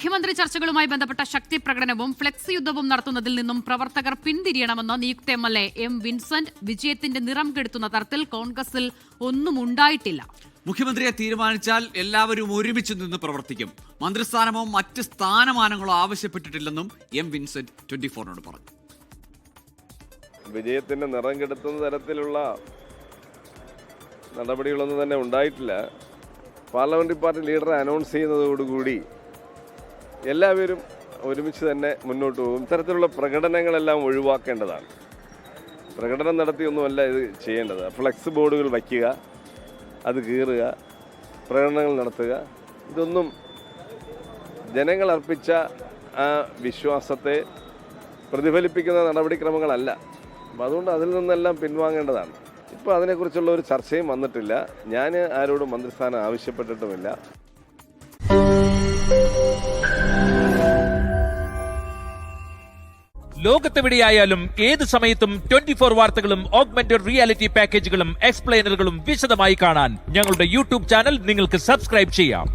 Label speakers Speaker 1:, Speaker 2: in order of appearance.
Speaker 1: മുഖ്യമന്ത്രി ചർച്ചകളുമായി ബന്ധപ്പെട്ട ശക്തി പ്രകടനവും ഫ്ലെക്സ് യുദ്ധവും നടത്തുന്നതിൽ നിന്നും പ്രവർത്തകർ പിന്തിരിയണമെന്ന് നിയുക്ത MLA M. വിൻസെന്റ്. വിജയത്തിന്റെ നിറം കെടുത്തുന്ന തരത്തിൽ കോൺഗ്രസിൽ ഒന്നും ഉണ്ടായിട്ടില്ല.
Speaker 2: മുഖ്യമന്ത്രിയെ തീരുമാനിച്ചാൽ എല്ലാവരും ഒരുമിച്ച് നിന്ന് പ്രവർത്തിക്കും. മന്ത്രിസ്ഥാനമോ മറ്റ് സ്ഥാനമാനങ്ങളോ ആവശ്യപ്പെട്ടിട്ടില്ലെന്നും M. വിൻസെന്റ് 24-നോട് പറഞ്ഞു.
Speaker 3: വിജയത്തിന്റെ നിറം കെടുത്തുന്ന തരത്തിലുള്ള നടപടികളൊന്നും തന്നെ ഉണ്ടായിട്ടില്ല. പാർലമെന്ററി പാർട്ടി ലീഡറെ അനൗൺസ് ചെയ്യുന്നതോടുകൂടി എല്ലാവരും ഒരുമിച്ച് തന്നെ മുന്നോട്ട് പോകും. ഇത്തരത്തിലുള്ള പ്രകടനങ്ങളെല്ലാം ഒഴിവാക്കേണ്ടതാണ്. പ്രകടനം നടത്തിയൊന്നുമല്ല ഇത് ചെയ്യേണ്ടത്. ഫ്ലെക്സ് ബോർഡുകൾ വയ്ക്കുക, അത് കീറുക, പ്രകടനങ്ങൾ നടത്തുക, ഇതൊന്നും ജനങ്ങൾ അർപ്പിച്ച ആ വിശ്വാസത്തെ പ്രതിഫലിപ്പിക്കുന്ന നടപടിക്രമങ്ങളല്ല. അപ്പം അതുകൊണ്ട് അതിൽ നിന്നെല്ലാം പിൻവാങ്ങേണ്ടതാണ്. ഇപ്പോൾ അതിനെക്കുറിച്ചുള്ള ഒരു ചർച്ചയും വന്നിട്ടില്ല. ഞാൻ ആരോടും മന്ത്രിസ്ഥാനം ആവശ്യപ്പെട്ടിട്ടുമില്ല.
Speaker 4: ലോകത്തെവിടെയായാലും ഏത് സമയത്തും 24 വാർത്തകളും ഓഗ്മെന്റഡ് റിയാലിറ്റി പാക്കേജുകളും എക്സ്പ്ലെയിനറുകളും വിശദമായി കാണാൻ ഞങ്ങളുടെ യൂട്യൂബ് ചാനൽ നിങ്ങൾക്ക് സബ്സ്ക്രൈബ് ചെയ്യാം.